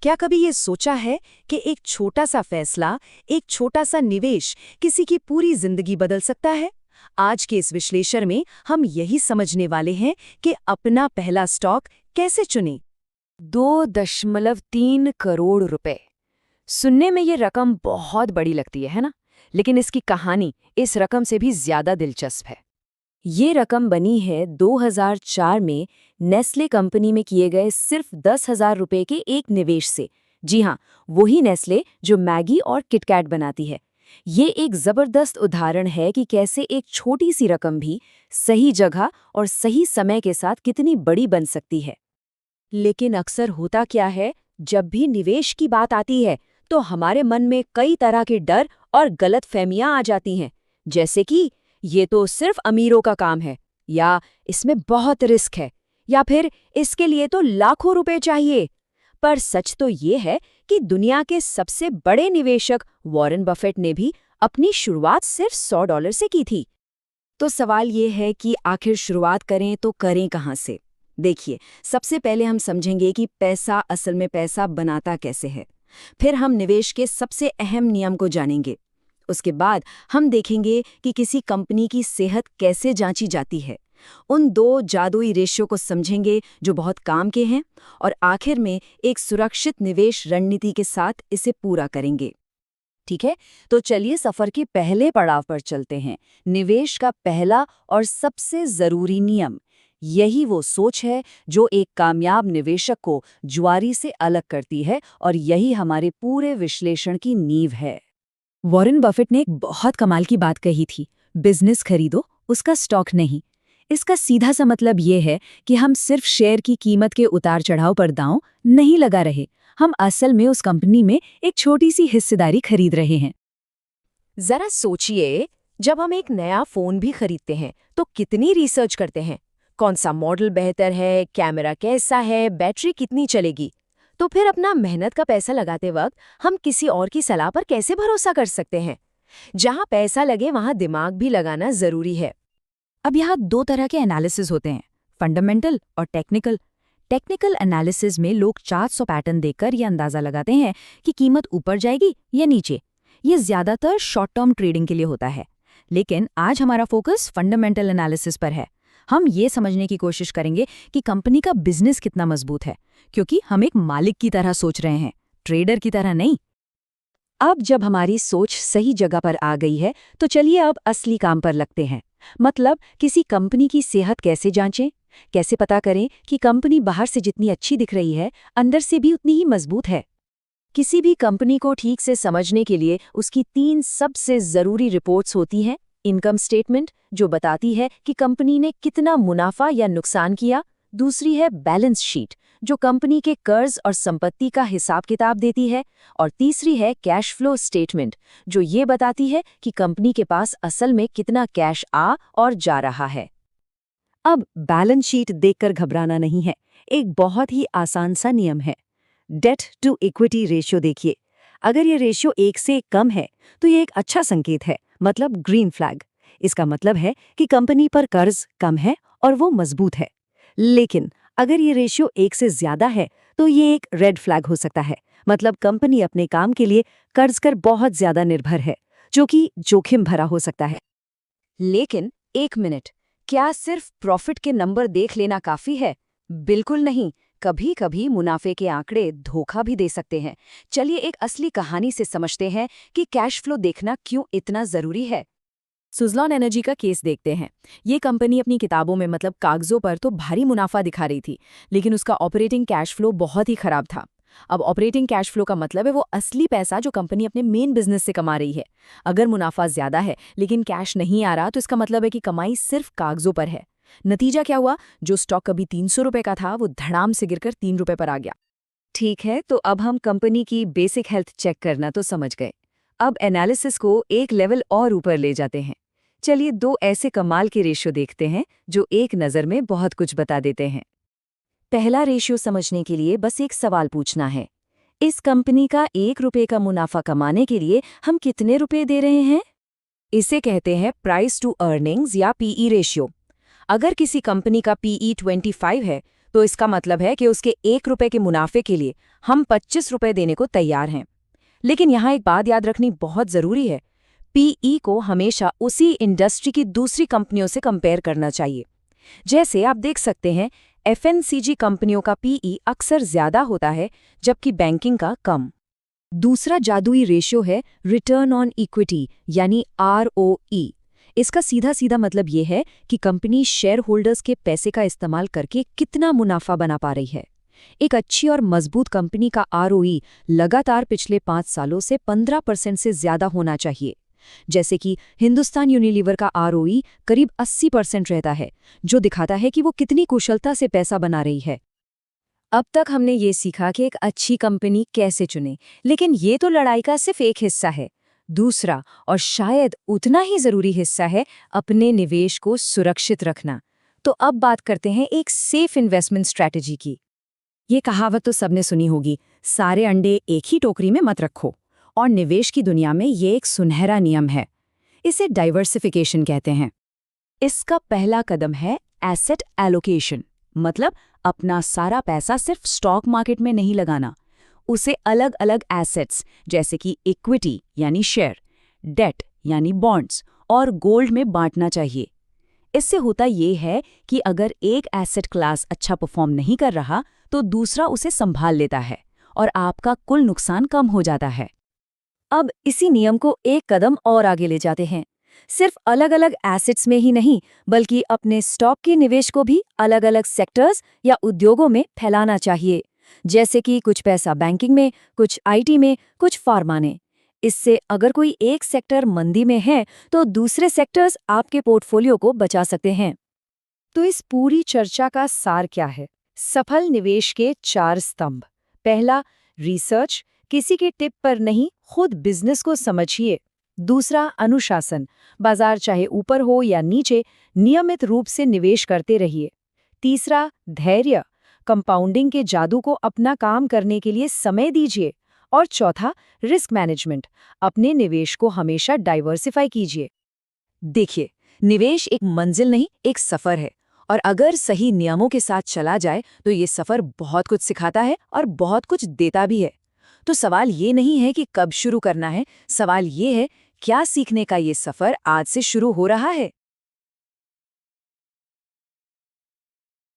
क्या कभी ये सोचा है कि एक छोटा सा फैसला, एक छोटा सा निवेश किसी की पूरी जिंदगी बदल सकता है? आज के इस विश्लेषण में हम यही समझने वाले हैं कि अपना पहला स्टॉक कैसे चुनें। 2.3 करोड़ रुपए। सुनने में ये रकम बहुत बड़ी लगती है ना? लेकिन इसकी कहानी इस रकम से भी ज्यादा दिलचस्प है। ये रकम बनी है 2004 में नेस्ले कंपनी में किए गए सिर्फ 10,000 रुपए के एक निवेश से। जी हाँ, वही नेस्ले जो मैगी और किटकैट बनाती है। ये एक जबरदस्त उदाहरण है कि कैसे एक छोटी सी रकम भी सही जगह और सही समय के साथ कितनी बड़ी बन सकती है। लेकिन अक्सर होता क्या है, जब भी निवेश की बात आती है तो हमारे मन में कई तरह के डर और गलतफहमियां आ जाती हैं। जैसे कि ये तो सिर्फ अमीरों का काम है, या इसमें बहुत रिस्क है, या फिर इसके लिए तो लाखों रुपए चाहिए। पर सच तो ये है कि दुनिया के सबसे बड़े निवेशक वॉरेन बफेट ने भी अपनी शुरुआत सिर्फ $100 से की थी। तो सवाल ये है कि आखिर शुरुआत करें तो करें कहाँ से? देखिए, सबसे पहले हम समझेंगे कि पैसा असल में पैसा बनाता कैसे है। फिर हम निवेश के सबसे अहम नियम को जानेंगे। उसके बाद हम देखेंगे कि किसी कंपनी की सेहत कैसे जांची जाती है। उन दो जादुई रेशियो को समझेंगे जो बहुत काम के हैं, और आखिर में एक सुरक्षित निवेश रणनीति के साथ इसे पूरा करेंगे। ठीक है, तो चलिए सफर के पहले पड़ाव पर चलते हैं। निवेश का पहला और सबसे जरूरी नियम। यही वो सोच है जो एक कामयाब निवेशक को जुआरी से अलग करती है, और यही हमारे पूरे विश्लेषण की नींव है। वॉरेन बफेट ने एक बहुत कमाल की बात कही थी, बिजनेस खरीदो, उसका स्टॉक नहीं। इसका सीधा सा मतलब ये है कि हम सिर्फ शेयर की कीमत के उतार चढ़ाव पर दांव नहीं लगा रहे, हम असल में उस कंपनी में एक छोटी सी हिस्सेदारी खरीद रहे हैं। जरा सोचिए, जब हम एक नया फोन भी खरीदते हैं तो कितनी रिसर्च करते हैं। कौन सा मॉडल बेहतर है, कैमरा कैसा है, बैटरी कितनी चलेगी। तो फिर अपना मेहनत का पैसा लगाते वक्त हम किसी और की सलाह पर कैसे भरोसा कर सकते हैं? जहां पैसा लगे वहां दिमाग भी लगाना जरूरी है। अब यहाँ दो तरह के एनालिसिस होते हैं, फंडामेंटल और टेक्निकल। टेक्निकल एनालिसिस में लोग चार्ट और पैटर्न देखकर यह अंदाजा लगाते हैं कि कीमत ऊपर जाएगी या नीचे। ये ज्यादातर शॉर्ट टर्म ट्रेडिंग के लिए होता है। लेकिन आज हमारा फोकस फंडामेंटल एनालिसिस पर है। हम ये समझने की कोशिश करेंगे कि कंपनी का बिजनेस कितना मजबूत है, क्योंकि हम एक मालिक की तरह सोच रहे हैं, ट्रेडर की तरह नहीं। अब जब हमारी सोच सही जगह पर आ गई है तो चलिए अब असली काम पर लगते हैं। मतलब किसी कंपनी की सेहत कैसे जांचें, कैसे पता करें कि कंपनी बाहर से जितनी अच्छी दिख रही है अंदर से भी उतनी ही मजबूत है। किसी भी कंपनी को ठीक से समझने के लिए उसकी 3 सबसे जरूरी रिपोर्ट्स होती हैं। इनकम स्टेटमेंट, जो बताती है कि कंपनी ने कितना मुनाफा या नुकसान किया। दूसरी है बैलेंस शीट, जो कंपनी के कर्ज और संपत्ति का हिसाब किताब देती है। और तीसरी है कैश फ्लो स्टेटमेंट, जो ये बताती है कि कंपनी के पास असल में कितना कैश आ और जा रहा है। अब बैलेंस शीट देखकर घबराना नहीं है, एक बहुत ही आसान सा नियम है। डेट टू इक्विटी रेशियो देखिए। अगर ये रेशियो 1 से कम है तो ये एक अच्छा संकेत है, मतलब ग्रीन फ्लैग। इसका मतलब है कि कंपनी पर कर्ज कम है और वो मजबूत है। लेकिन अगर ये रेशियो 1 से ज्यादा है तो ये एक रेड फ्लैग हो सकता है, मतलब कंपनी अपने काम के लिए कर्ज कर बहुत ज्यादा निर्भर है, जो कि जोखिम भरा हो सकता है। लेकिन एक मिनट, क्या सिर्फ प्रॉफिट के नंबर देख लेना काफी है? बिल्कुल नहीं। कभी कभी मुनाफे के आंकड़े धोखा भी दे सकते हैं। चलिए एक असली कहानी से समझते हैं कि कैश फ्लो देखना क्यों इतना जरूरी है। सुज़लॉन एनर्जी का केस देखते हैं। ये कंपनी अपनी किताबों में, मतलब कागजों पर, तो भारी मुनाफा दिखा रही थी, लेकिन उसका ऑपरेटिंग कैश फ्लो बहुत ही खराब था। अब ऑपरेटिंग कैश फ्लो का मतलब है वो असली पैसा जो कंपनी अपने मेन बिजनेस से कमा रही है। अगर मुनाफा ज्यादा है लेकिन कैश नहीं आ रहा तो इसका मतलब है कि कमाई सिर्फ कागजों पर है। नतीजा क्या हुआ? जो स्टॉक कभी 300 रुपए का था वो धड़ाम से गिरकर 3 रुपए पर आ गया। ठीक है, तो अब हम कंपनी की बेसिक हेल्थ चेक करना तो समझ गए। अब एनालिसिस को एक लेवल और ऊपर ले जाते हैं। चलिए 2 ऐसे कमाल के रेशियो देखते हैं जो एक नज़र में बहुत कुछ बता देते हैं। पहला रेशियो समझने के लिए बस एक सवाल पूछना है। इस कंपनी का 1 रुपए का मुनाफा कमाने के लिए हम कितने रुपए दे रहे हैं? इसे कहते हैं प्राइस टू अर्निंग्स या पीई रेशियो। अगर किसी कंपनी का पीई 25 है तो इसका मतलब है कि उसके 1 रुपए के मुनाफे के लिए हम 25 रुपए देने को तैयार हैं। लेकिन यहाँ एक बात याद रखनी बहुत ज़रूरी है। पीई को हमेशा उसी इंडस्ट्री की दूसरी कंपनियों से कंपेयर करना चाहिए। जैसे आप देख सकते हैं, एफएनसीजी कंपनियों का पीई अक्सर ज़्यादा होता है, जबकि बैंकिंग का कम। दूसरा जादुई रेशियो है रिटर्न ऑन इक्विटी यानी आरओई। इसका सीधा सीधा मतलब ये है कि कंपनी शेयर होल्डर्स के पैसे का इस्तेमाल करके कितना मुनाफा बना पा रही है। एक अच्छी और मजबूत कंपनी का आरओई लगातार पिछले 5 सालों से 15% से ज्यादा होना चाहिए। जैसे कि हिंदुस्तान यूनिलीवर का आरओई करीब 80% रहता है, जो दिखाता है कि वो कितनी कुशलता से पैसा बना रही है। अब तक हमने ये सीखा कि एक अच्छी कंपनी कैसे चुने, लेकिन ये तो लड़ाई का सिर्फ एक हिस्सा है। दूसरा और शायद उतना ही जरूरी हिस्सा है अपने निवेश को सुरक्षित रखना। तो अब बात करते हैं एक सेफ इन्वेस्टमेंट स्ट्रैटेजी की। ये कहावत तो सबने सुनी होगी, सारे अंडे एक ही टोकरी में मत रखो। और निवेश की दुनिया में ये एक सुनहरा नियम है। इसे डाइवर्सिफिकेशन कहते हैं। इसका पहला कदम है एसेट एलोकेशन, मतलब अपना सारा पैसा सिर्फ स्टॉक मार्केट में नहीं लगाना। उसे अलग अलग एसेट्स जैसे कि इक्विटी यानी शेयर, डेट यानी बॉन्ड्स और गोल्ड में बांटना चाहिए। इससे होता ये है कि अगर एक एसेट क्लास अच्छा परफॉर्म नहीं कर रहा तो दूसरा उसे संभाल लेता है और आपका कुल नुकसान कम हो जाता है। अब इसी नियम को एक कदम और आगे ले जाते हैं। सिर्फ अलग अलग एसेट्स में ही नहीं, बल्कि अपने स्टॉक के निवेश को भी अलग अलग सेक्टर्स या उद्योगों में फैलाना चाहिए। जैसे कि कुछ पैसा बैंकिंग में, कुछ आईटी में, कुछ फार्मा में। इससे अगर कोई एक सेक्टर मंदी में है तो दूसरे सेक्टर्स आपके पोर्टफोलियो को बचा सकते हैं। तो इस पूरी चर्चा का सार क्या है? सफल निवेश के 4 स्तंभ। पहला, रिसर्च, किसी के टिप पर नहीं, खुद बिजनेस को समझिए। दूसरा, अनुशासन, बाजार चाहे ऊपर हो या नीचे, नियमित रूप से निवेश करते रहिए। तीसरा, धैर्य, कंपाउंडिंग के जादू को अपना काम करने के लिए समय दीजिए। और चौथा, रिस्क मैनेजमेंट, अपने निवेश को हमेशा डाइवर्सिफाई कीजिए। देखिए, निवेश एक मंजिल नहीं, एक सफर है, और अगर सही नियमों के साथ चला जाए तो ये सफर बहुत कुछ सिखाता है और बहुत कुछ देता भी है। तो सवाल ये नहीं है कि कब शुरू करना है, सवाल ये है क्या सीखने का ये सफर आज से शुरू हो रहा है।